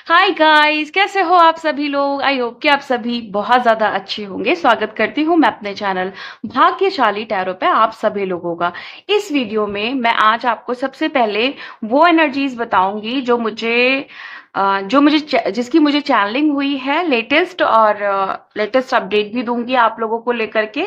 Hi guys, कैसे हो आप सभी लोग। आई होप कि आप सभी बहुत ज़्यादा अच्छे होंगे। स्वागत करती हूँ मैं अपने चैनल भाग्यशाली टैरो पे आप सभी लोगों का। इस वीडियो में मैं आज आपको सबसे पहले वो एनर्जीज बताऊंगी जिसकी मुझे चैनलिंग हुई है लेटेस्ट, और लेटेस्ट अपडेट भी दूंगी आप लोगों को लेकर के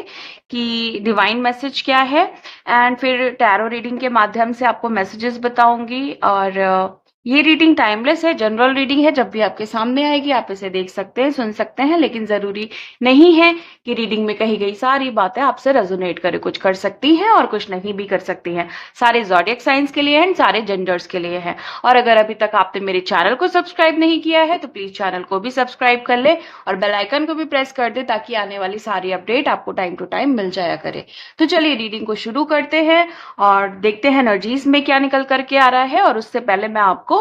कि डिवाइन मैसेज क्या है। एंड फिर टैरो रीडिंग के माध्यम से आपको मैसेजेस बताऊंगी। और ये रीडिंग टाइमलेस है, जनरल रीडिंग है। जब भी आपके सामने आएगी आप इसे देख सकते हैं, सुन सकते हैं, लेकिन जरूरी नहीं है कि रीडिंग में कही गई सारी बातें आपसे रेजोनेट करे। कुछ कर सकती हैं और कुछ नहीं भी कर सकती हैं। सारे ज़ोडिएक साइंस के लिए हैं, सारे जेंडर्स के लिए है। और अगर अभी तक आपने मेरे चैनल को सब्सक्राइब नहीं किया है तो प्लीज चैनल को भी सब्सक्राइब कर ले और बेल आइकन को भी प्रेस कर दे, ताकि आने वाली सारी अपडेट आपको टाइम टू टाइम मिल जाया करे। तो चलिए रीडिंग को शुरू करते हैं और देखते हैं एनर्जीज में क्या निकल करके आ रहा है। और उससे पहले मैं आपको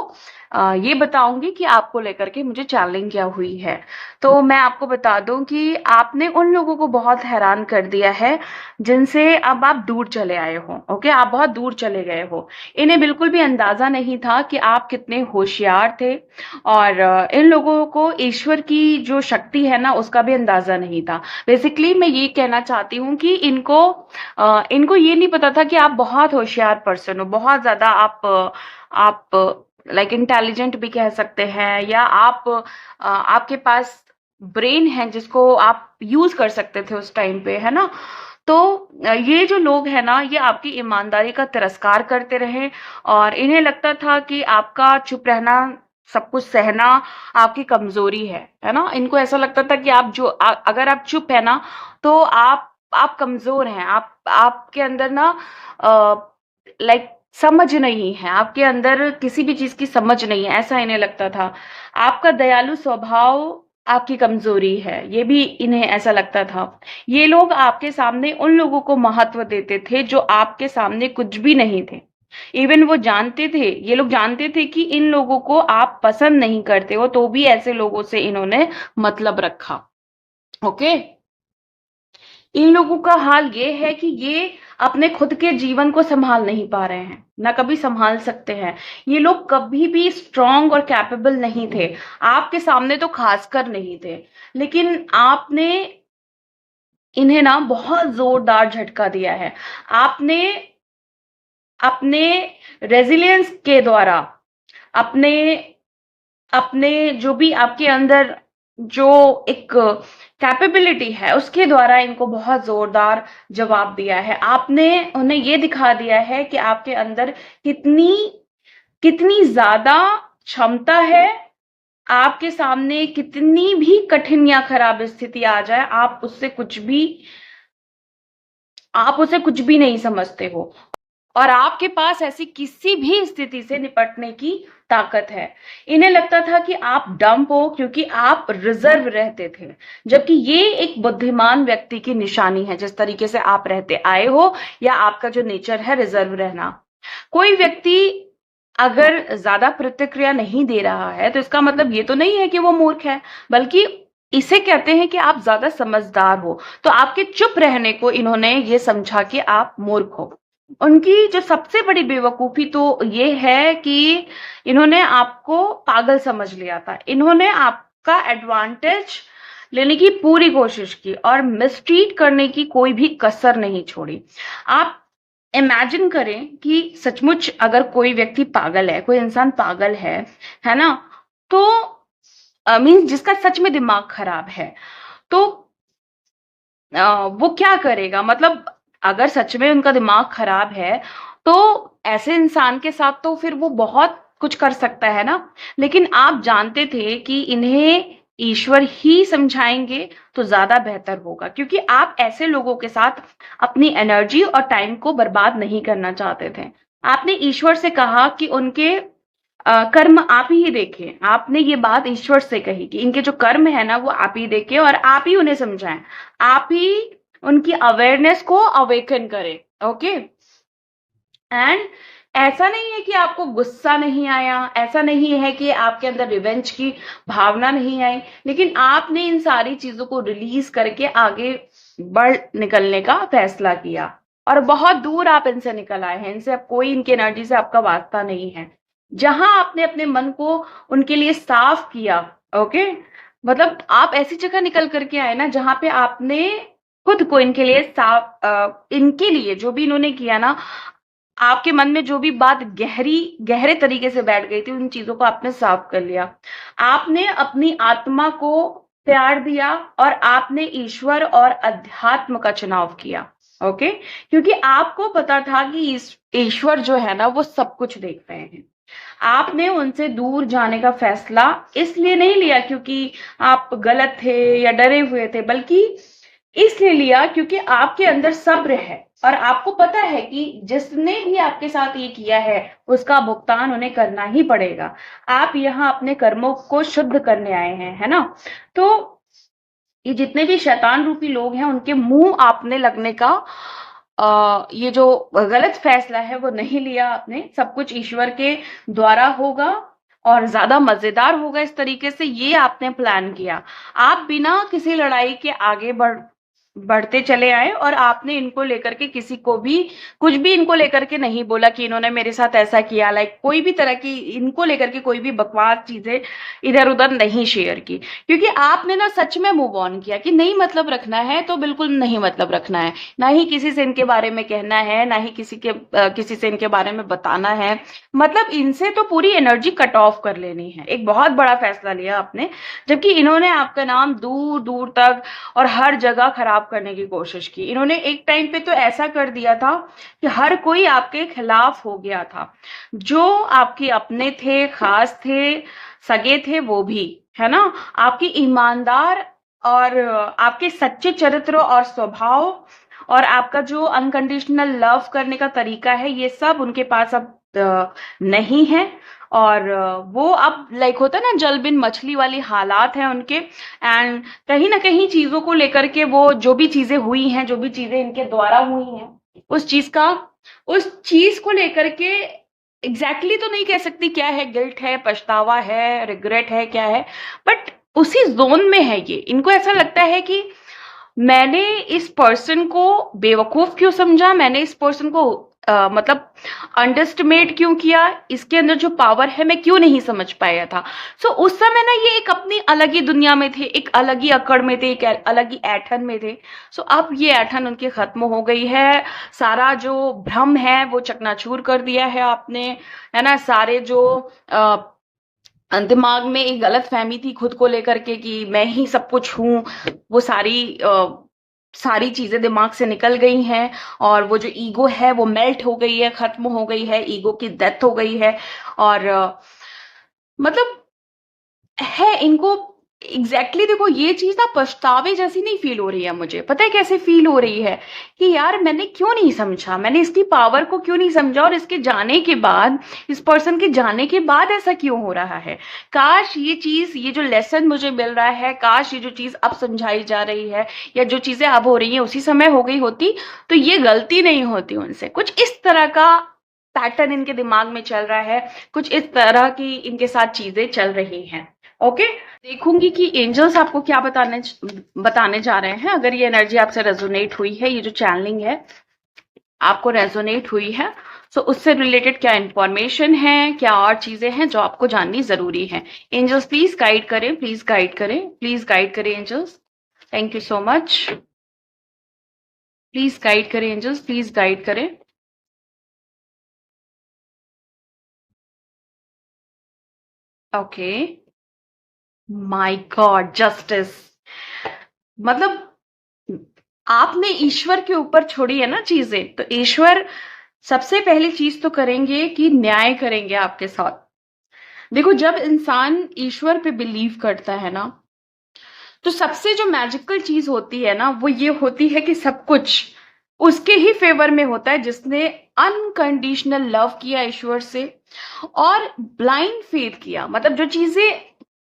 ये बताऊंगी कि आपको लेकर के मुझे चैलेंज क्या हुई है। तो मैं आपको बता दूं कि आपने उन लोगों को बहुत हैरान कर दिया है जिनसे अब आप दूर चले आए हो। ओके, आप बहुत दूर चले गए हो। इन्हें बिल्कुल भी अंदाजा नहीं था कि आप कितने होशियार थे। और इन लोगों को ईश्वर की जो शक्ति है ना, उसका भी अंदाजा नहीं था। बेसिकली मैं ये कहना चाहती हूँ कि इनको ये नहीं पता था कि आप बहुत होशियार पर्सन हो, बहुत ज्यादा आप लाइक इंटेलिजेंट भी कह सकते हैं, या आपके पास ब्रेन है जिसको आप यूज कर सकते थे उस टाइम पे, है ना। तो ये जो लोग हैं ना, ये आपकी ईमानदारी का तिरस्कार करते रहे। और इन्हें लगता था कि आपका चुप रहना, सब कुछ सहना आपकी कमजोरी है ना। इनको ऐसा लगता था कि अगर आप चुप है ना तो आप कमजोर हैं। आपके अंदर ना लाइक समझ नहीं है, आपके अंदर किसी भी चीज की समझ नहीं है, ऐसा इन्हें लगता था। आपका दयालु स्वभाव आपकी कमजोरी है, ये भी इन्हें ऐसा लगता था। ये लोग आपके सामने उन लोगों को महत्व देते थे जो आपके सामने कुछ भी नहीं थे। इवन ये लोग जानते थे कि इन लोगों को आप पसंद नहीं करते हो, तो भी ऐसे लोगों से इन्होंने मतलब रखा। ओके, इन लोगों का हाल ये है कि ये अपने खुद के जीवन को संभाल नहीं पा रहे हैं, ना कभी संभाल सकते हैं। ये लोग कभी भी स्ट्रांग और कैपेबल नहीं थे, आपके सामने तो खासकर नहीं थे। लेकिन आपने इन्हें ना बहुत जोरदार झटका दिया है। आपने अपने रेजिलियंस के द्वारा, अपने अपने जो भी आपके अंदर जो एक कैपेबिलिटी है उसके द्वारा इनको बहुत जोरदार जवाब दिया है। आपने उन्हें ये दिखा दिया है कि आपके अंदर कितनी कितनी ज्यादा क्षमता है। आपके सामने कितनी भी कठिन या खराब स्थिति आ जाए, आप उसे कुछ भी नहीं समझते हो। और आपके पास ऐसी किसी भी स्थिति से निपटने की ताकत है। इन्हें लगता था कि आप डंप हो क्योंकि आप रिजर्व रहते थे, जबकि ये एक बुद्धिमान व्यक्ति की निशानी है, जिस तरीके से आप रहते आए हो, या आपका जो नेचर है रिजर्व रहना। कोई व्यक्ति अगर ज्यादा प्रतिक्रिया नहीं दे रहा है तो इसका मतलब ये तो नहीं है कि वो मूर्ख है, बल्कि इसे कहते हैं कि आप ज्यादा समझदार हो। तो आपके चुप रहने को इन्होंने ये समझा कि आप मूर्ख हो। उनकी जो सबसे बड़ी बेवकूफी तो ये है कि इन्होंने आपको पागल समझ लिया था। इन्होंने आपका एडवांटेज लेने की पूरी कोशिश की और मिसट्रीट करने की कोई भी कसर नहीं छोड़ी। आप इमेजिन करें कि सचमुच अगर कोई व्यक्ति पागल है, कोई इंसान पागल है ना, तो मीन्स जिसका सच में दिमाग खराब है, तो वो क्या करेगा। मतलब अगर सच में उनका दिमाग खराब है तो ऐसे इंसान के साथ तो फिर वो बहुत कुछ कर सकता है ना। लेकिन आप जानते थे कि इन्हें ईश्वर ही समझाएंगे तो ज्यादा बेहतर होगा, क्योंकि आप ऐसे लोगों के साथ अपनी एनर्जी और टाइम को बर्बाद नहीं करना चाहते थे। आपने ईश्वर से कहा कि उनके कर्म आप ही देखें। आपने ये बात ईश्वर से कही कि इनके जो कर्म है ना वो आप ही देखें और आप ही उन्हें समझाएं। आप ही उनकी अवेयरनेस को अवेकन करें। ओके, एंड ऐसा नहीं है कि आपको गुस्सा नहीं आया, ऐसा नहीं है कि आपके अंदर रिवेंज की भावना नहीं आई, लेकिन आपने इन सारी चीजों को रिलीज करके आगे बढ़ निकलने का फैसला किया। और बहुत दूर आप इनसे निकल आए हैं। इनसे अब कोई, इनकी एनर्जी से आपका वास्ता नहीं है। जहां आपने अपने मन को उनके लिए साफ किया, ओके, मतलब आप ऐसी जगह निकल करके आए ना जहां पे आपने खुद को इनके लिए साफ इनके लिए जो भी इन्होंने किया ना, आपके मन में जो भी बात गहरे तरीके से बैठ गई थी, उन चीजों को आपने साफ कर लिया। आपने अपनी आत्मा को प्यार दिया और आपने ईश्वर और अध्यात्म का चुनाव किया, ओके, क्योंकि आपको पता था कि ईश्वर जो है ना वो सब कुछ देख रहे हैं। आपने उनसे दूर जाने का फैसला इसलिए नहीं लिया क्योंकि आप गलत थे या डरे हुए थे, बल्कि इसलिए लिया क्योंकि आपके अंदर सब्र है और आपको पता है कि जिसने भी आपके साथ ये किया है उसका भुगतान उन्हें करना ही पड़ेगा। आप यहाँ अपने कर्मों को शुद्ध करने आए हैं, है ना? तो ये जितने भी शैतान रूपी लोग हैं उनके मुंह आपने लगने का ये जो गलत फैसला है वो नहीं लिया आपने। सब कुछ ईश्वर के द्वारा होगा और ज्यादा मजेदार होगा इस तरीके से, ये आपने प्लान किया। आप बिना किसी लड़ाई के आगे बढ़ते चले आए और आपने इनको लेकर के किसी को भी कुछ भी इनको लेकर के नहीं बोला कि इन्होंने मेरे साथ ऐसा किया, लाइक कोई भी तरह की इनको लेकर के कोई भी बकवास चीजें इधर उधर नहीं शेयर की, क्योंकि आपने ना सच में मूव ऑन किया कि नहीं मतलब रखना है तो बिल्कुल नहीं मतलब रखना है, ना ही किसी से इनके बारे में कहना है, ना ही किसी से इनके बारे में बताना है, मतलब इनसे तो पूरी एनर्जी कट ऑफ कर लेनी है। एक बहुत बड़ा फैसला लिया आपने, जबकि इन्होंने आपका नाम दूर दूर तक और हर जगह खराब करने की कोशिश की। इन्होंने एक टाइम पे तो ऐसा कर दिया था कि हर कोई आपके खिलाफ हो गया था। जो आपके अपने थे, खास थे, सगे थे, वो भी, है ना? आपकी ईमानदार और आपके सच्चे चरित्र और स्वभाव और आपका जो अनकंडीशनल लव करने का तरीका है, ये सब उनके पास अब नहीं है। और वो अब लाइक होता है ना जल बिन मछली वाली हालात है उनके। एंड कहीं ना कहीं चीजों को लेकर के वो जो भी चीजें हुई हैं, जो भी चीजें इनके द्वारा हुई हैं, उस चीज को लेकर के एग्जैक्टली तो नहीं कह सकती क्या है, गिल्ट है, पछतावा है, रिग्रेट है, क्या है, बट उसी जोन में है ये। इनको ऐसा लगता है कि मैंने इस पर्सन को बेवकूफ क्यों समझा, मैंने इस पर्सन को मतलब अंडरस्टिमेट क्यों किया, इसके अंदर जो पावर है मैं क्यों नहीं समझ पाया था। सो उस समय ना ये एक अपनी अलग ही दुनिया में थे, एक अलग ही अकड़ में थे, एक अलग ही ऐठन में थे। सो अब ये ऐठन उनके खत्म हो गई है। सारा जो भ्रम है वो चकनाचूर कर दिया है आपने, है ना? सारे जो दिमाग में एक गलत फहमी थी खुद को लेकर के कि मैं ही सब कुछ हूं, वो सारी चीजें दिमाग से निकल गई हैं। और वो जो ईगो है वो मेल्ट हो गई है, खत्म हो गई है, ईगो की डेथ हो गई है। और मतलब है इनको एग्जैक्टली देखो ये चीज ना पछतावे जैसी नहीं फील हो रही है मुझे। पता है कैसे फील हो रही है कि यार मैंने क्यों नहीं समझा, मैंने इसकी पावर को क्यों नहीं समझा, और इसके जाने के बाद, इस पर्सन के जाने के बाद ऐसा क्यों हो रहा है। काश ये चीज, ये जो लेसन मुझे मिल रहा है, काश ये जो चीज अब समझाई जा रही है या जो चीजें अब हो रही है उसी समय हो गई होती तो ये गलती नहीं होती उनसे। कुछ इस तरह का पैटर्न इनके दिमाग में चल रहा है, कुछ इस तरह की इनके साथ चीजें चल रही हैं। ओके, देखूंगी कि एंजल्स आपको क्या बताने जा रहे हैं। अगर ये एनर्जी आपसे रेजोनेट हुई है, ये जो चैनलिंग है आपको रेजोनेट हुई है, तो उससे रिलेटेड क्या इंफॉर्मेशन है, क्या और चीजें हैं जो आपको जाननी जरूरी है। एंजल्स प्लीज गाइड करें, प्लीज गाइड करें, प्लीज गाइड करें angels. Thank you so much. Please guide करें एंजल्स, प्लीज गाइड करें। Okay, my god, justice. मतलब आपने ईश्वर के ऊपर छोड़ी है ना चीजें, तो ईश्वर सबसे पहली चीज तो करेंगे कि न्याय करेंगे आपके साथ। देखो जब इंसान ईश्वर पे बिलीव करता है ना, तो सबसे जो मैजिकल चीज होती है ना वो ये होती है कि सब कुछ उसके ही फेवर में होता है जिसने अनकंडीशनल लव किया ईश्वर से और ब्लाइंड फेथ किया। मतलब जो चीजें,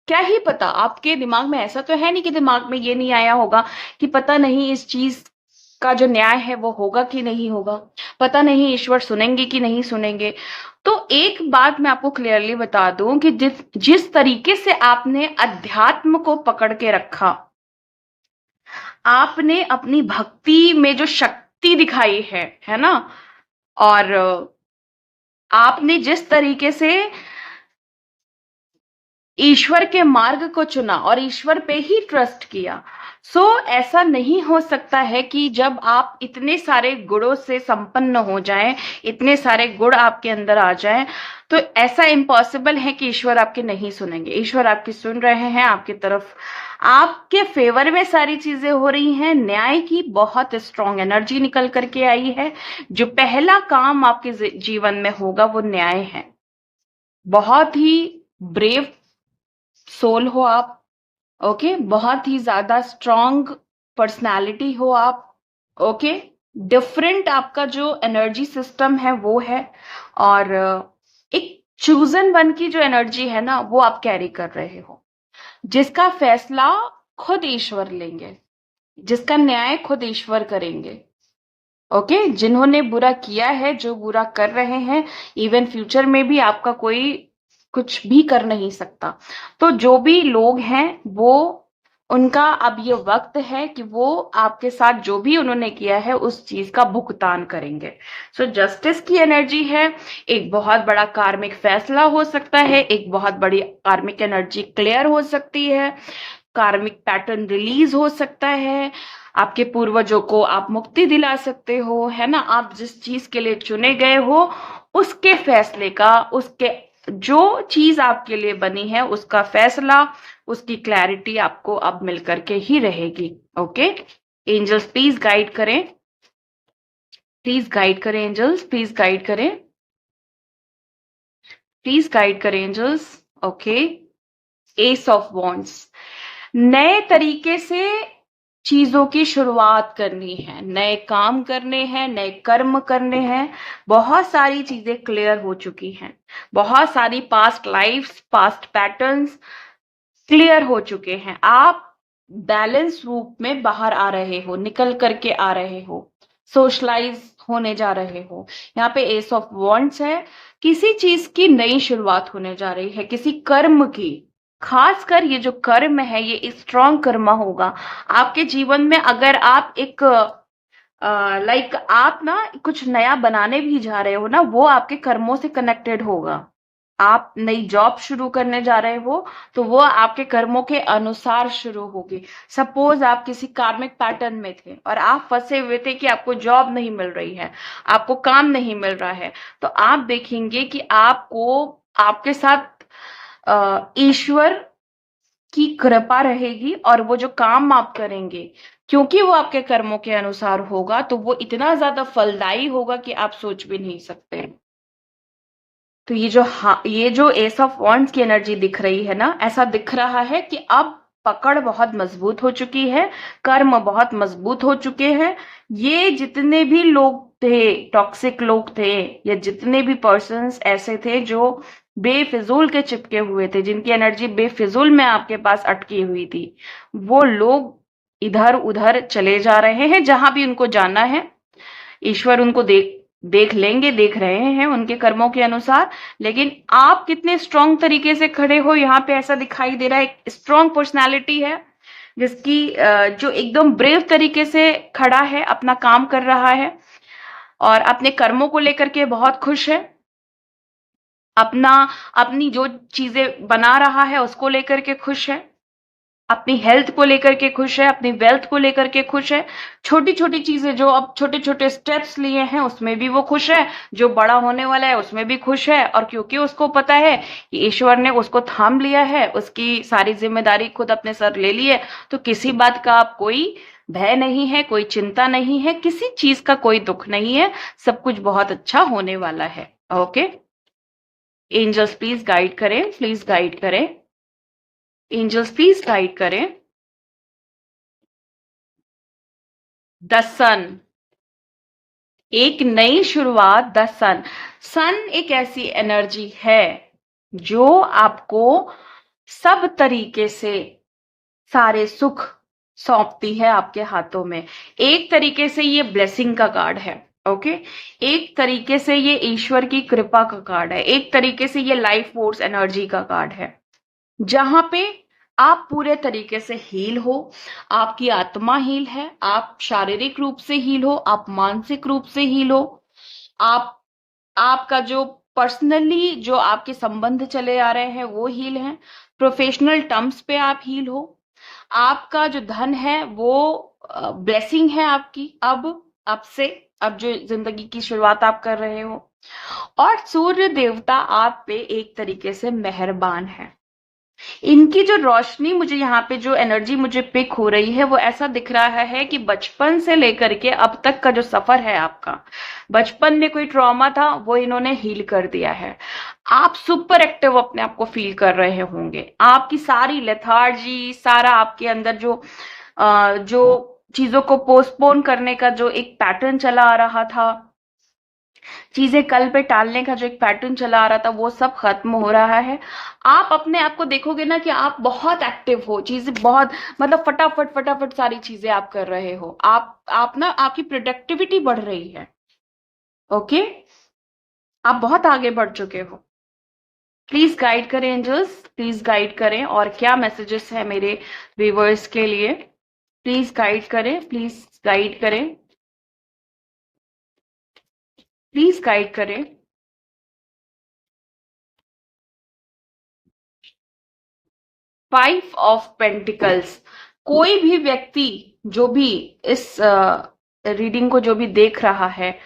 क्या ही पता, आपके दिमाग में ऐसा तो है नहीं कि दिमाग में ये नहीं आया होगा कि पता नहीं इस चीज का जो न्याय है वो होगा कि नहीं होगा, पता नहीं ईश्वर सुनेंगे कि नहीं सुनेंगे। तो एक बात मैं आपको क्लियरली बता दूं कि जिस तरीके से आपने अध्यात्म को पकड़ के रखा, आपने अपनी भक्ति में जो शक्ति दिखाई है ना, और आपने जिस तरीके से ईश्वर के मार्ग को चुना और ईश्वर पे ही ट्रस्ट किया। ऐसा नहीं हो सकता है कि जब आप इतने सारे गुणों से संपन्न हो जाएं, इतने सारे गुण आपके अंदर आ जाएं, तो ऐसा इम्पॉसिबल है कि ईश्वर आपकी नहीं सुनेंगे। ईश्वर आपकी सुन रहे हैं, आपकी तरफ आपके फेवर में सारी चीजें हो रही हैं। न्याय की बहुत स्ट्रांग एनर्जी निकल करके आई है। जो पहला काम आपके जीवन में होगा वो न्याय है। बहुत ही ब्रेव सोल हो आप, ओके, बहुत ही ज्यादा स्ट्रांग पर्सनालिटी हो आप, ओके, डिफरेंट आपका जो एनर्जी सिस्टम है वो है, और एक चूजन वन की जो एनर्जी है ना वो आप कैरी कर रहे हो, जिसका फैसला खुद ईश्वर लेंगे, जिसका न्याय खुद ईश्वर करेंगे। ओके, जिन्होंने बुरा किया है, जो बुरा कर रहे हैं, इवन फ्यूचर में भी आपका कोई कुछ भी कर नहीं सकता। तो जो भी लोग हैं वो, उनका अब ये वक्त है कि वो आपके साथ जो भी उन्होंने किया है उस चीज का भुगतान करेंगे। जस्टिस की एनर्जी है। एक बहुत बड़ा कार्मिक फैसला हो सकता है, एक बहुत बड़ी कार्मिक एनर्जी क्लियर हो सकती है, कार्मिक पैटर्न रिलीज हो सकता है, आपके पूर्वजों को आप मुक्ति दिला सकते हो, है ना। आप जिस चीज के लिए चुने गए हो उसके फैसले का, उसके जो चीज आपके लिए बनी है उसका फैसला, उसकी क्लैरिटी आपको अब मिल करके ही रहेगी। ओके, एंजल्स प्लीज गाइड करें, प्लीज गाइड करें एंजल्स, प्लीज गाइड करें, प्लीज गाइड करें angels. Okay, ace of wands, नए तरीके से चीजों की शुरुआत करनी है, नए काम करने हैं, नए कर्म करने हैं। बहुत सारी चीजें क्लियर हो चुकी हैं, बहुत सारी past lifes, past patterns clear हो चुके हैं। आप बैलेंस रूप में बाहर आ रहे हो, निकल करके आ रहे हो, सोशलाइज होने जा रहे हो। यहाँ पे एस ऑफ वॉन्ड्स है, किसी चीज की नई शुरुआत होने जा रही है, किसी कर्म की। खासकर ये जो कर्म है ये स्ट्रॉन्ग कर्म होगा आपके जीवन में। अगर आप एक लाइक आप ना कुछ नया बनाने भी जा रहे हो ना, वो आपके कर्मों से कनेक्टेड होगा। आप नई जॉब शुरू करने जा रहे हो तो वो आपके कर्मों के अनुसार शुरू होगी। सपोज आप किसी कार्मिक पैटर्न में थे और आप फंसे हुए थे कि आपको जॉब नहीं मिल रही है, आपको काम नहीं मिल रहा है, तो आप देखेंगे कि आपको, आपके साथ ईश्वर की कृपा रहेगी, और वो जो काम आप करेंगे क्योंकि वो आपके कर्मों के अनुसार होगा तो वो इतना ज्यादा फलदायी होगा कि आप सोच भी नहीं सकते। तो ये जो एस ऑफ वॉन्ड्स की एनर्जी दिख रही है ना, ऐसा दिख रहा है कि अब पकड़ बहुत मजबूत हो चुकी है, कर्म बहुत मजबूत हो चुके हैं। ये जितने भी लोग थे, टॉक्सिक लोग थे, या जितने भी पर्सन्स ऐसे थे जो बेफिजूल के चिपके हुए थे, जिनकी एनर्जी बेफिजूल में आपके पास अटकी हुई थी, वो लोग इधर उधर चले जा रहे हैं। जहां भी उनको जाना है ईश्वर उनको देख देख लेंगे, देख रहे हैं उनके कर्मों के अनुसार। लेकिन आप कितने स्ट्रांग तरीके से खड़े हो, यहाँ पे ऐसा दिखाई दे रहा है। एक स्ट्रांग पर्सनालिटी है जिसकी जो एकदम ब्रेव तरीके से खड़ा है, अपना काम कर रहा है और अपने कर्मों को लेकर के बहुत खुश है। अपना अपनी जो चीजें बना रहा है उसको लेकर के खुश है, अपनी हेल्थ को लेकर के खुश है, अपनी वेल्थ को लेकर के खुश है। छोटी छोटी चीजें जो अब छोटे छोटे स्टेप्स लिए हैं उसमें भी वो खुश है, जो बड़ा होने वाला है उसमें भी खुश है। और क्योंकि उसको पता है कि ईश्वर ने उसको थाम लिया है, उसकी सारी जिम्मेदारी खुद अपने सर ले ली है, तो किसी बात का आप कोई भय नहीं है, कोई चिंता नहीं है, किसी चीज का कोई दुख नहीं है। सब कुछ बहुत अच्छा होने वाला है। ओके, एंजल्स प्लीज गाइड करें, प्लीज गाइड करें, एंजल्स प्लीज गाइड करें। द सन, एक नई शुरुआत। द सन, सन एक ऐसी एनर्जी है जो आपको सब तरीके से सारे सुख सौंपती है आपके हाथों में। एक तरीके से ये ब्लेसिंग का कार्ड है, ओके। एक तरीके से ये ईश्वर की कृपा का कार्ड है, एक तरीके से ये लाइफ फोर्स एनर्जी का कार्ड है, जहां पे आप पूरे तरीके से हील हो। आपकी आत्मा हील है, आप शारीरिक रूप से हील हो, आप मानसिक रूप से हील हो, आप आपका जो पर्सनली जो आपके संबंध चले आ रहे हैं वो हील हैं, प्रोफेशनल टर्म्स पे आप हील हो, आपका जो धन है वो ब्लेसिंग है आपकी, अब से, अब जो जिंदगी की शुरुआत आप कर रहे हो, और सूर्य देवता आप पे एक तरीके से मेहरबान है। इनकी जो रोशनी, मुझे यहाँ पे जो एनर्जी मुझे पिक हो रही है वो ऐसा दिख रहा है कि बचपन से लेकर के अब तक का जो सफर है आपका, बचपन में कोई ट्रॉमा था वो इन्होंने हील कर दिया है। आप सुपर एक्टिव अपने आप को फील कर रहे होंगे, आपकी सारी लेथार्जी, सारा आपके अंदर जो चीजों को पोस्टपोन करने का जो एक पैटर्न चला आ रहा था, चीजें कल पे टालने का जो एक पैटर्न चला आ रहा था, वो सब खत्म हो रहा है। आप अपने आप को देखोगे ना कि आप बहुत एक्टिव हो, चीजें बहुत, मतलब फटाफट फटाफट सारी चीजें आप कर रहे हो, आप ना, आपकी प्रोडक्टिविटी बढ़ रही है। ओके, आप बहुत आगे बढ़ चुके हो। प्लीज गाइड करें एंजल्स, प्लीज गाइड करें, और क्या मैसेजेस है मेरे व्यूवर्स के लिए, प्लीज गाइड करें, प्लीज गाइड करें, प्लीज गाइड करें। 5 ऑफ पेंटिकल्स। कोई भी व्यक्ति जो भी इस रीडिंग को जो भी देख रहा है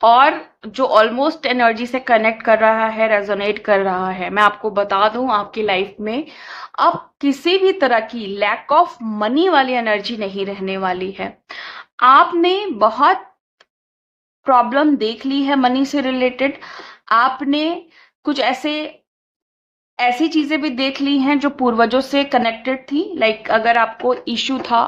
और जो ऑलमोस्ट एनर्जी से कनेक्ट कर रहा है, रेजोनेट कर रहा है, मैं आपको बता दूं, आपकी लाइफ में अब किसी भी तरह की लैक ऑफ मनी वाली एनर्जी नहीं रहने वाली है। आपने बहुत प्रॉब्लम देख ली है मनी से रिलेटेड, आपने कुछ ऐसी चीजें भी देख ली हैं जो पूर्वजों से कनेक्टेड थी। लाइक अगर आपको इशू था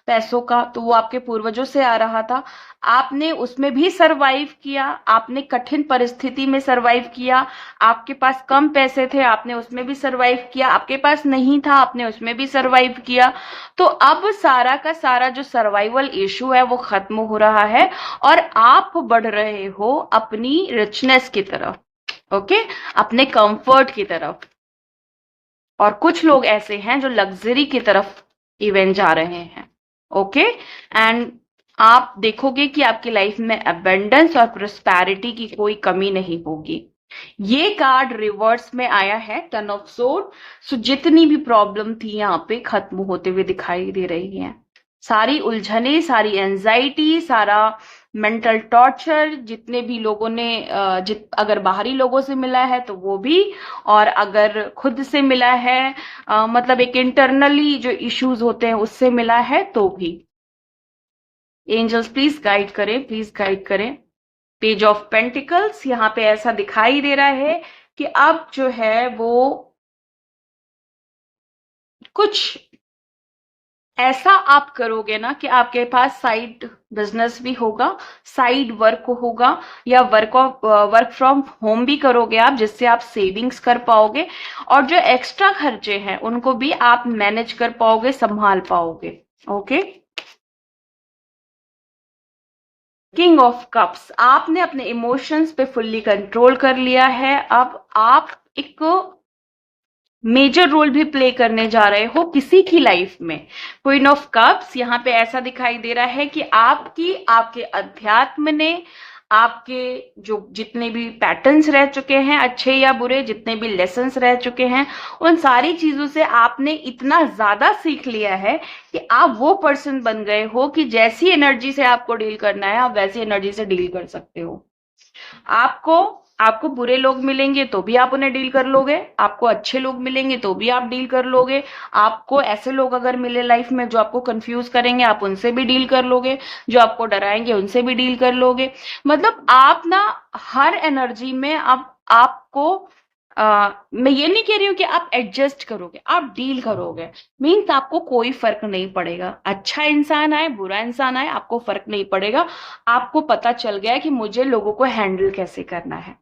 पैसों का तो वो आपके पूर्वजों से आ रहा था, आपने उसमें भी सरवाइव किया, आपने कठिन परिस्थिति में सरवाइव किया। आपके पास कम पैसे थे, आपने उसमें भी सरवाइव किया, आपके पास नहीं था, आपने उसमें भी सरवाइव किया। तो अब सारा का सारा जो सर्वाइवल इशू है वो खत्म हो रहा है और आप बढ़ रहे हो अपनी रिचनेस की तरफ। ओके, अपने कंफर्ट की तरफ। और कुछ लोग ऐसे हैं जो लग्जरी की तरफ इवन जा रहे हैं। ओके, एंड आप देखोगे कि आपकी लाइफ में अबेंडेंस और प्रोस्पैरिटी की कोई कमी नहीं होगी। ये कार्ड रिवर्स में आया है, 10 ऑफ सोर्ड। सो जितनी भी प्रॉब्लम थी यहाँ पे खत्म होते हुए दिखाई दे रही है। सारी उलझने, सारी एंजाइटी, सारा मेंटल टॉर्चर, जितने भी लोगों ने अगर बाहरी लोगों से मिला है तो वो भी, और अगर खुद से मिला है, मतलब एक इंटरनली जो इश्यूज होते हैं उससे मिला है तो भी। एंजल्स प्लीज गाइड करें, प्लीज गाइड करें। पेज ऑफ पेंटिकल्स, यहाँ पे ऐसा दिखाई दे रहा है कि अब जो है वो कुछ ऐसा आप करोगे ना कि आपके पास साइड बिजनेस भी होगा, साइड वर्क होगा, या वर्क फ्रॉम होम भी करोगे आप, जिससे आप सेविंग्स कर पाओगे और जो एक्स्ट्रा खर्चे हैं उनको भी आप मैनेज कर पाओगे, संभाल पाओगे। ओके, किंग ऑफ कप्स, आपने अपने इमोशंस पे फुल्ली कंट्रोल कर लिया है। अब आप एक मेजर रोल भी प्ले करने जा रहे हो किसी की लाइफ में। क्वीन ऑफ कप्स, यहाँ पे ऐसा दिखाई दे रहा है कि आपके अध्यात्म ने, आपके जो जितने भी पैटर्न्स रह चुके हैं, अच्छे या बुरे, जितने भी लेसन्स रह चुके हैं, उन सारी चीजों से आपने इतना ज्यादा सीख लिया है कि आप वो पर्सन बन गए हो कि जैसी एनर्जी से आपको डील करना है आप वैसी एनर्जी से डील कर सकते हो। आपको आपको बुरे लोग मिलेंगे तो भी आप उन्हें डील कर लोगे, आपको अच्छे लोग मिलेंगे तो भी आप डील कर लोगे, आपको ऐसे लोग अगर मिले लाइफ में जो आपको कंफ्यूज करेंगे आप उनसे भी डील कर लोगे, जो आपको डराएंगे उनसे भी डील कर लोगे। मतलब आप ना हर एनर्जी में आपको मैं ये नहीं कह रही हूँ कि आप एडजस्ट करोगे, आप डील करोगे। मीन्स आपको कोई फर्क नहीं पड़ेगा, अच्छा इंसान आए बुरा इंसान आए आपको फर्क नहीं पड़ेगा। आपको पता चल गया है कि मुझे लोगों को हैंडल कैसे करना है,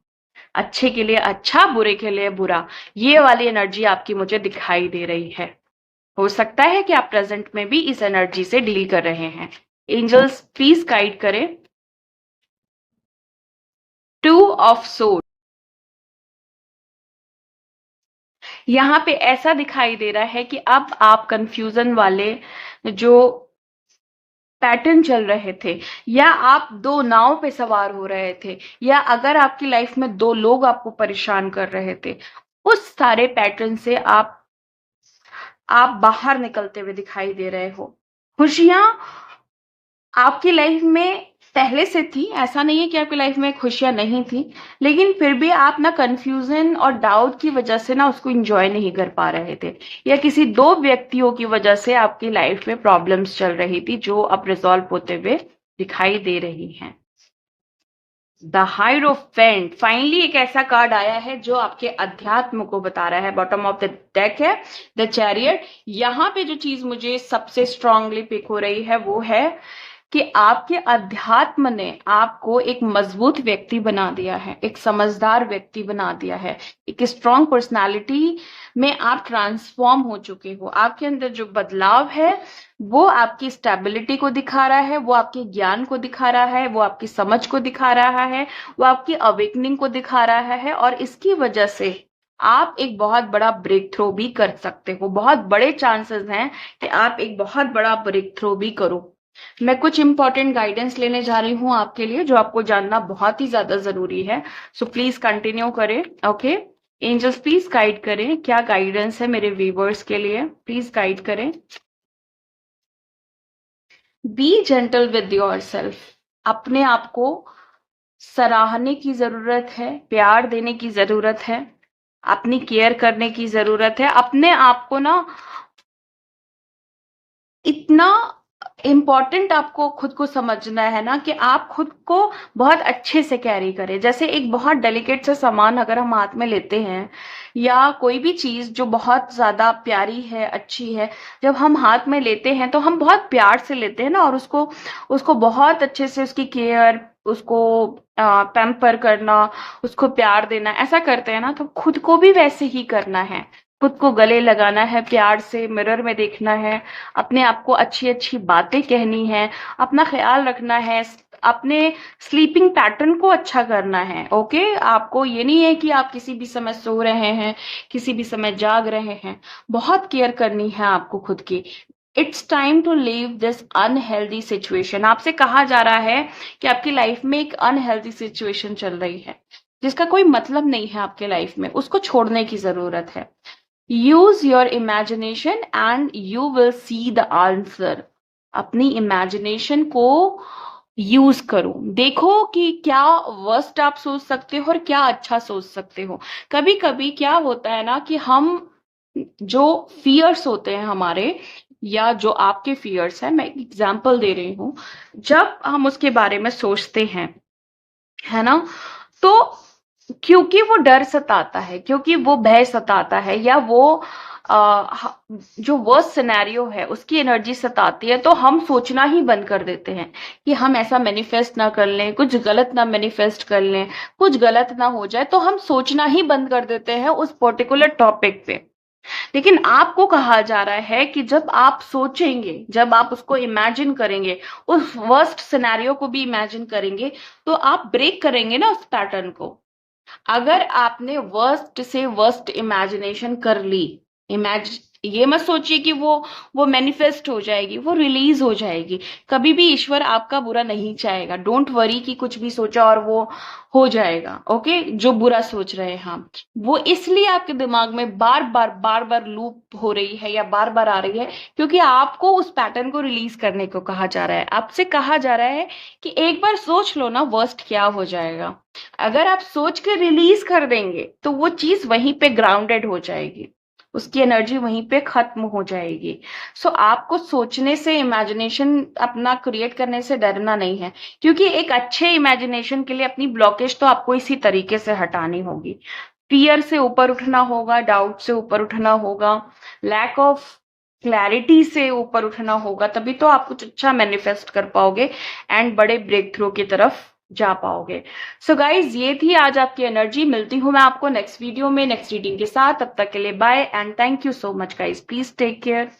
अच्छे के लिए अच्छा, बुरे के लिए बुरा। ये वाली एनर्जी आपकी मुझे दिखाई दे रही है। हो सकता है कि आप प्रेजेंट में भी इस एनर्जी से डील कर रहे हैं। एंजल्स प्लीज गाइड करें। 2 ऑफ सोर्ड, यहाँ पे ऐसा दिखाई दे रहा है कि अब आप कंफ्यूजन वाले जो पैटर्न चल रहे थे, या आप दो नाव पे सवार हो रहे थे, या अगर आपकी लाइफ में दो लोग आपको परेशान कर रहे थे, उस सारे पैटर्न से आप बाहर निकलते हुए दिखाई दे रहे हो। खुशियां आपकी लाइफ में पहले से थी, ऐसा नहीं है कि आपकी लाइफ में खुशियां नहीं थी, लेकिन फिर भी आप ना कंफ्यूजन और डाउट की वजह से ना उसको एंजॉय नहीं कर पा रहे थे, या किसी दो व्यक्तियों की वजह से आपकी लाइफ में प्रॉब्लम्स चल रही थी जो अब रिजॉल्व होते हुए दिखाई दे रही हैं। द हायरोफेंट फाइनली एक ऐसा कार्ड आया है जो आपके अध्यात्म को बता रहा है। बॉटम ऑफ द डेक है द चैरियट। यहाँ पे जो चीज मुझे सबसे स्ट्रांगली पिक हो रही है वो है कि आपके अध्यात्म ने आपको एक मजबूत व्यक्ति बना दिया है, एक समझदार व्यक्ति बना दिया है, एक स्ट्रांग पर्सनालिटी में आप ट्रांसफॉर्म हो चुके हो। आपके अंदर जो बदलाव है वो आपकी स्टेबिलिटी को दिखा रहा है, वो आपके ज्ञान को दिखा रहा है, वो आपकी समझ को दिखा रहा है, वो आपकी अवेकनिंग को दिखा रहा है, और इसकी वजह से आप एक बहुत बड़ा ब्रेक थ्रो भी कर सकते हो। बहुत बड़े चांसेस हैं कि आप एक बहुत बड़ा ब्रेक थ्रो भी करो। मैं कुछ इंपॉर्टेंट गाइडेंस लेने जा रही हूँ आपके लिए, जो आपको जानना बहुत ही ज्यादा जरूरी है। सो प्लीज कंटिन्यू करें। ओके एंजल्स, प्लीज गाइड करें, क्या गाइडेंस है मेरे व्यूवर्स के लिए, प्लीज गाइड करें। B gentle with your self. अपने आप को सराहने की जरूरत है, प्यार देने की जरूरत है, अपनी केयर करने की जरूरत है। अपने आप को ना इतना इम्पॉर्टेंट आपको खुद को समझना है ना कि आप खुद को बहुत अच्छे से कैरी करें। जैसे एक बहुत डेलिकेट सा सामान अगर हम हाथ में लेते हैं, या कोई भी चीज जो बहुत ज्यादा प्यारी है, अच्छी है, जब हम हाथ में लेते हैं तो हम बहुत प्यार से लेते हैं ना, और उसको उसको बहुत अच्छे से उसकी केयर, उसको पैम्पर करना, उसको प्यार देना, ऐसा करते हैं ना। तो खुद को भी वैसे ही करना है, खुद को गले लगाना है, प्यार से मिरर में देखना है, अपने आप को अच्छी अच्छी बातें कहनी है, अपना ख्याल रखना है, अपने स्लीपिंग पैटर्न को अच्छा करना है। ओके आपको ये नहीं है कि आप किसी भी समय सो रहे हैं, किसी भी समय जाग रहे हैं, बहुत केयर करनी है आपको खुद की। It's time to leave this unhealthy situation. आपसे कहा जा रहा है कि आपकी लाइफ में एक अनहेल्दी सिचुएशन चल रही है जिसका कोई मतलब नहीं है आपके लाइफ में, उसको छोड़ने की जरूरत है। Use your imagination and you will see the answer. अपनी इमेजिनेशन को यूज करो, देखो कि क्या वर्स्ट आप सोच सकते हो और क्या अच्छा सोच सकते हो। कभी कभी क्या होता है ना कि हम जो फियर्स होते हैं हमारे, या जो आपके फियर्स है, मैं एक एग्जांपल दे रही हूँ, जब हम उसके बारे में सोचते हैं, है ना, तो क्योंकि वो डर सताता है, क्योंकि वो भय सताता है, या वो जो वर्स्ट सिनेरियो है उसकी एनर्जी सताती है, तो हम सोचना ही बंद कर देते हैं कि हम ऐसा मैनिफेस्ट ना कर लें, कुछ गलत ना मैनिफेस्ट कर लें, कुछ गलत ना हो जाए, तो हम सोचना ही बंद कर देते हैं उस पर्टिकुलर टॉपिक पे। लेकिन आपको कहा जा रहा है कि जब आप सोचेंगे, जब आप उसको इमेजिन करेंगे, उस वर्स्ट सिनेरियो को भी इमेजिन करेंगे, तो आप ब्रेक करेंगे ना उस पैटर्न को। अगर आपने वर्स्ट से वर्स्ट इमेजिनेशन कर ली, ये मत सोचिए कि वो मैनिफेस्ट हो जाएगी, वो रिलीज हो जाएगी। कभी भी ईश्वर आपका बुरा नहीं चाहेगा। डोंट वरी कि कुछ भी सोचा और वो हो जाएगा। ओके जो बुरा सोच रहे हैं हम, वो इसलिए आपके दिमाग में बार बार लूप हो रही है या बार बार आ रही है, क्योंकि आपको उस पैटर्न को रिलीज करने को कहा जा रहा है। आपसे कहा जा रहा है कि एक बार सोच लो ना वर्स्ट क्या हो जाएगा। अगर आप सोच के रिलीज कर देंगे तो वो चीज वहीं पे ग्राउंडेड हो जाएगी, उसकी एनर्जी वहीं पे खत्म हो जाएगी। सो आपको सोचने से, इमेजिनेशन अपना क्रिएट करने से डरना नहीं है, क्योंकि एक अच्छे इमेजिनेशन के लिए अपनी ब्लॉकेज तो आपको इसी तरीके से हटानी होगी। फियर से ऊपर उठना होगा, डाउट से ऊपर उठना होगा, लैक ऑफ क्लैरिटी से ऊपर उठना होगा, तभी तो आप कुछ अच्छा मैनिफेस्ट कर पाओगे एंड बड़े ब्रेक थ्रू की तरफ जा पाओगे। सो गाइज ये थी आज आपकी एनर्जी। मिलती हूँ मैं आपको नेक्स्ट वीडियो में नेक्स्ट रीडिंग के साथ। तब तक के लिए bye and thank you so much guys. Please take care.